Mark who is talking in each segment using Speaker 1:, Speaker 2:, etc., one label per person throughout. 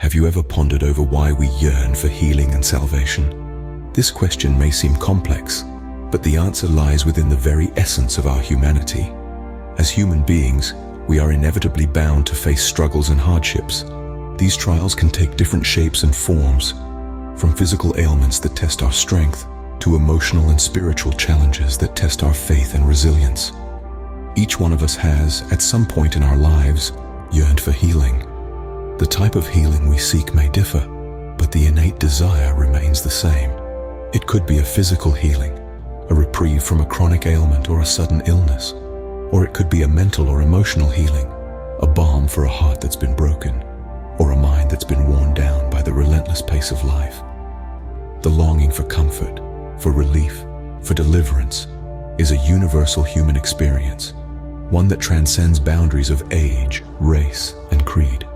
Speaker 1: Have you ever pondered over why we yearn for healing and salvation? This question may seem complex, but the answer lies within the very essence of our humanity. As human beings, we are inevitably bound to face struggles and hardships. These trials can take different shapes and forms, from physical ailments that test our strength to emotional and spiritual challenges that test our faith and resilience. Each one of us has, at some point in our lives, yearned for healing. The type of healing we seek may differ, but the innate desire remains the same. It could be a physical healing, a reprieve from a chronic ailment or a sudden illness, or it could be a mental or emotional healing, a balm for a heart that's been broken, or a mind that's been worn down by the relentless pace of life. The longing for comfort, for relief, for deliverance is a universal human experience, one that transcends boundaries of age, race, and creed.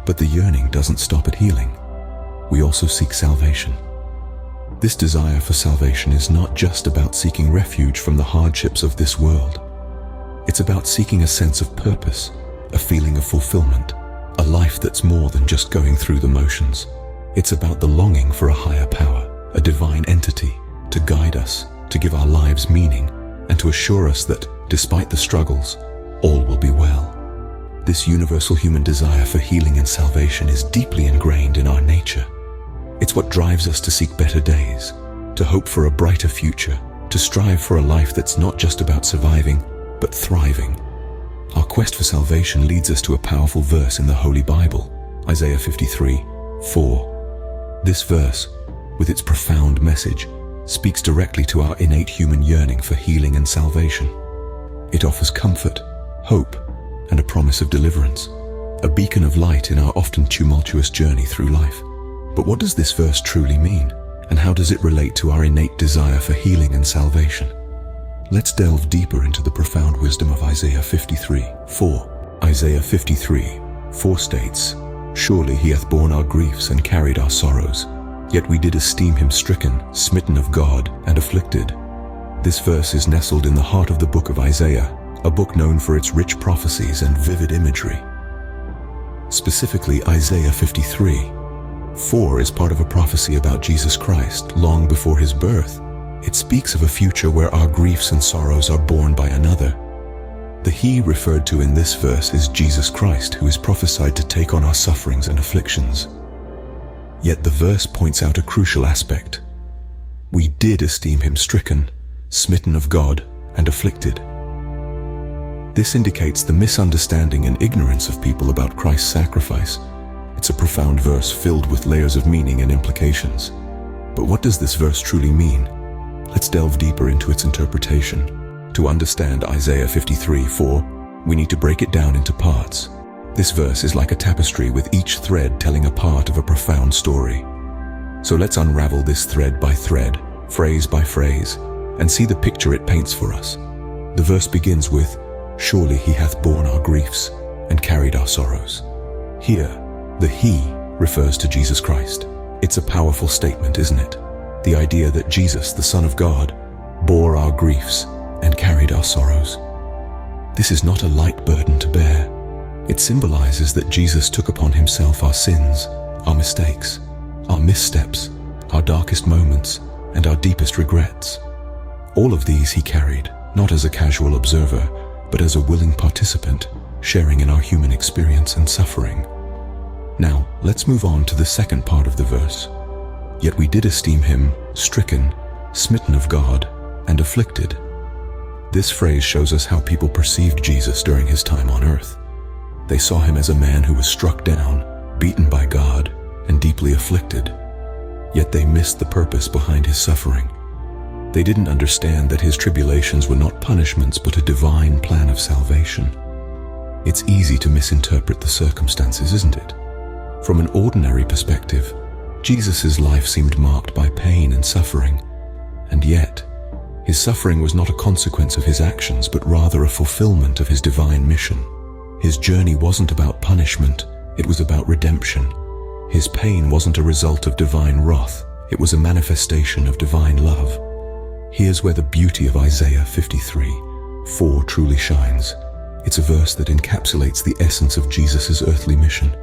Speaker 1: But the yearning doesn't stop at healing. We also seek salvation. This desire for salvation is not just about seeking refuge from the hardships of this world. It's about seeking a sense of purpose, a feeling of fulfillment, a life that's more than just going through the motions. It's about the longing for a higher power, a divine entity, to guide us, to give our lives meaning, and to assure us that, despite the struggles, all will be well. This universal human desire for healing and salvation is deeply ingrained in our nature. It's what drives us to seek better days, to hope for a brighter future, to strive for a life that's not just about surviving, but thriving. Our quest for salvation leads us to a powerful verse in the Holy Bible, Isaiah 53:4. This verse, with its profound message, speaks directly to our innate human yearning for healing and salvation. It offers comfort, hope, and a promise of deliverance, a beacon of light in our often tumultuous journey through life. But what does this verse truly mean, and how does it relate to our innate desire for healing and salvation? Let's delve deeper into the profound wisdom of Isaiah 53:4. Isaiah 53:4 states, "Surely he hath borne our griefs and carried our sorrows, yet we did esteem him stricken, smitten of God, and afflicted." This verse is nestled in the heart of the book of Isaiah, a book known for its rich prophecies and vivid imagery. Specifically, Isaiah 53:4 is part of a prophecy about Jesus Christ long before his birth. It speaks of a future where our griefs and sorrows are borne by another. The he referred to in this verse is Jesus Christ, who is prophesied to take on our sufferings and afflictions. Yet the verse points out a crucial aspect. We did esteem him stricken, smitten of God, and afflicted. This indicates the misunderstanding and ignorance of people about Christ's sacrifice. It's a profound verse filled with layers of meaning and implications. But what does this verse truly mean? Let's delve deeper into its interpretation. To understand Isaiah 53:4, we need to break it down into parts. This verse is like a tapestry with each thread telling a part of a profound story. So let's unravel this thread by thread, phrase by phrase, and see the picture it paints for us. The verse begins with, "Surely he hath borne our griefs and carried our sorrows." Here, the he refers to Jesus Christ. It's a powerful statement, isn't it? The idea that Jesus, the Son of God, bore our griefs and carried our sorrows. This is not a light burden to bear. It symbolizes that Jesus took upon himself our sins, our mistakes, our missteps, our darkest moments, and our deepest regrets. All of these he carried, not as a casual observer, but as a willing participant, sharing in our human experience and suffering. Now, let's move on to the second part of the verse. "Yet we did esteem him stricken, smitten of God, and afflicted." This phrase shows us how people perceived Jesus during his time on earth. They saw him as a man who was struck down, beaten by God, and deeply afflicted. Yet they missed the purpose behind his suffering. They didn't understand that his tribulations were not punishments but a divine plan of salvation. It's easy to misinterpret the circumstances, isn't it? From an ordinary perspective, Jesus' life seemed marked by pain and suffering, and yet, his suffering was not a consequence of his actions but rather a fulfillment of his divine mission. His journey wasn't about punishment, it was about redemption. His pain wasn't a result of divine wrath, it was a manifestation of divine love. Here's where the beauty of Isaiah 53:4 truly shines. It's a verse that encapsulates the essence of Jesus' earthly mission,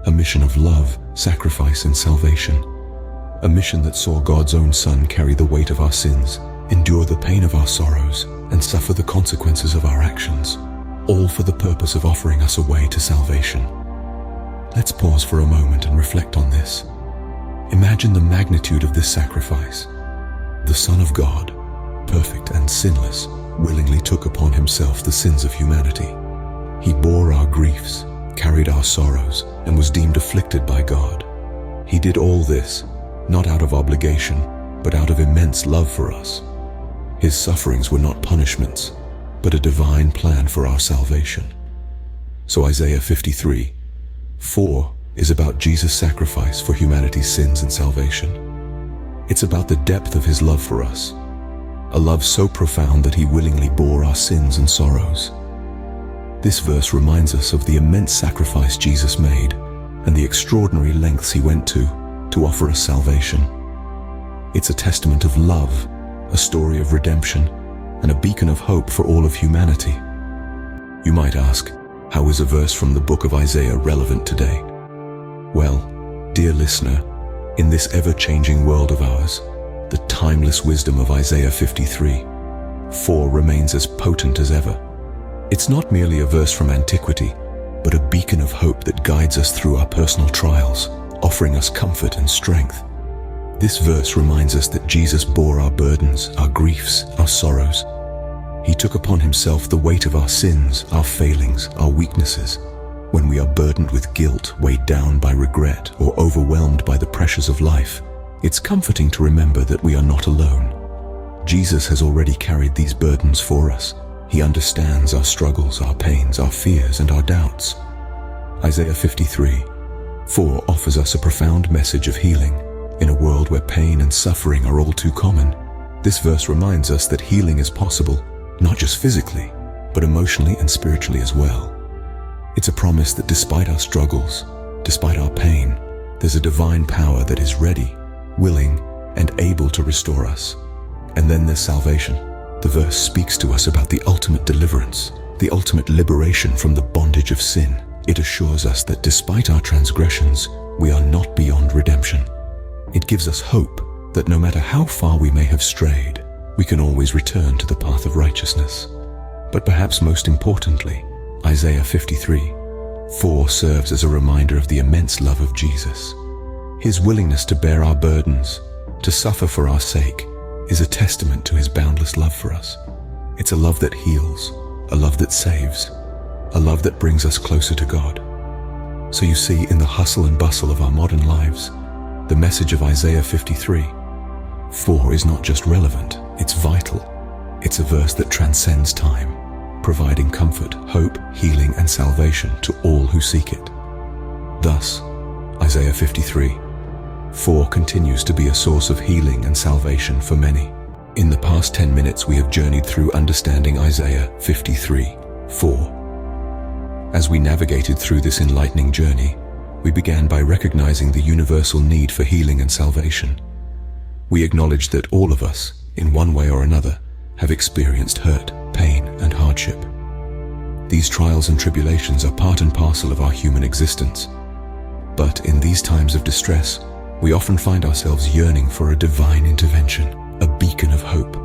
Speaker 1: a mission of love, sacrifice, and salvation. A mission that saw God's own Son carry the weight of our sins, endure the pain of our sorrows, and suffer the consequences of our actions, all for the purpose of offering us a way to salvation. Let's pause for a moment and reflect on this. Imagine the magnitude of this sacrifice. The Son of God, perfect and sinless, willingly took upon himself the sins of humanity. He bore our griefs, carried our sorrows, and was deemed afflicted by God. He did all this, not out of obligation, but out of immense love for us. His sufferings were not punishments, but a divine plan for our salvation. So Isaiah 53:4 is about Jesus' sacrifice for humanity's sins and salvation. It's about the depth of his love for us, a love so profound that he willingly bore our sins and sorrows. This verse reminds us of the immense sacrifice Jesus made and the extraordinary lengths he went to offer us salvation. It's a testament of love, a story of redemption, and a beacon of hope for all of humanity. You might ask, how is a verse from the book of Isaiah relevant today? Well, dear listener, in this ever-changing world of ours, the timeless wisdom of Isaiah 53:4 remains as potent as ever. It's not merely a verse from antiquity, but a beacon of hope that guides us through our personal trials, offering us comfort and strength. This verse reminds us that Jesus bore our burdens, our griefs, our sorrows. He took upon himself the weight of our sins, our failings, our weaknesses. When we are burdened with guilt, weighed down by regret, or overwhelmed by the pressures of life, it's comforting to remember that we are not alone. Jesus has already carried these burdens for us. He understands our struggles, our pains, our fears, and our doubts. Isaiah 53:4 offers us a profound message of healing. In a world where pain and suffering are all too common, this verse reminds us that healing is possible, not just physically, but emotionally and spiritually as well. It's a promise that despite our struggles, despite our pain, there's a divine power that is ready, willing, and able to restore us. And then there's salvation. The verse speaks to us about the ultimate deliverance, the ultimate liberation from the bondage of sin. It assures us that despite our transgressions, we are not beyond redemption. It gives us hope that no matter how far we may have strayed, we can always return to the path of righteousness. But perhaps most importantly, Isaiah 53:4 serves as a reminder of the immense love of Jesus. His willingness to bear our burdens, to suffer for our sake, is a testament to his boundless love for us. It's a love that heals, a love that saves, a love that brings us closer to God. So you see, in the hustle and bustle of our modern lives, the message of Isaiah 53:4 is not just relevant, it's vital. It's a verse that transcends time, providing comfort, hope, healing, and salvation to all who seek it. Thus, Isaiah 53:4 continues to be a source of healing and salvation for many. In the past 10 minutes, we have journeyed through understanding Isaiah 53:4. As we navigated through this enlightening journey, we began by recognizing the universal need for healing and salvation. We acknowledged that all of us, in one way or another, have experienced hurt, pain, and hardship. These trials and tribulations are part and parcel of our human existence. But in these times of distress, we often find ourselves yearning for a divine intervention, a beacon of hope.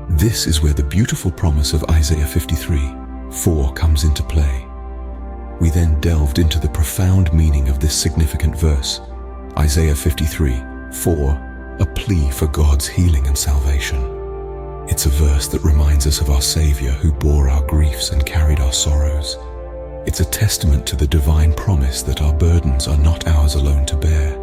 Speaker 1: This is where the beautiful promise of Isaiah 53:4 comes into play. We then delved into the profound meaning of this significant verse, Isaiah 53:4, a plea for God's healing and salvation. It's a verse that reminds us of our Savior who bore our griefs and carried our sorrows. It's a testament to the divine promise that our burdens are not ours alone to bear.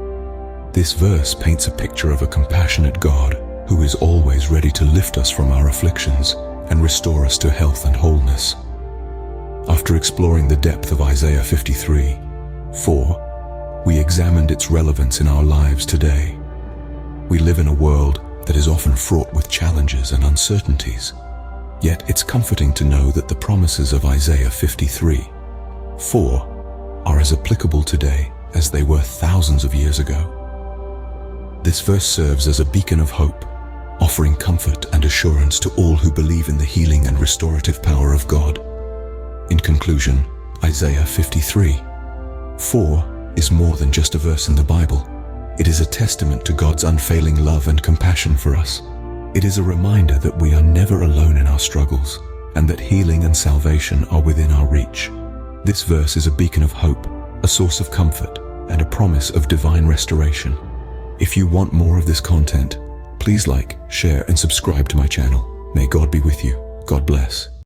Speaker 1: This verse paints a picture of a compassionate God who is always ready to lift us from our afflictions and restore us to health and wholeness. After exploring the depth of Isaiah 53:4, we examined its relevance in our lives today. We live in a world that is often fraught with challenges and uncertainties. Yet it's comforting to know that the promises of Isaiah 53:4 are as applicable today as they were thousands of years ago. This verse serves as a beacon of hope, offering comfort and assurance to all who believe in the healing and restorative power of God. In conclusion, Isaiah 53:4 is more than just a verse in the Bible. It is a testament to God's unfailing love and compassion for us. It is a reminder that we are never alone in our struggles, and that healing and salvation are within our reach. This verse is a beacon of hope, a source of comfort, and a promise of divine restoration. If you want more of this content, please like, share, and subscribe to my channel. May God be with you. God bless.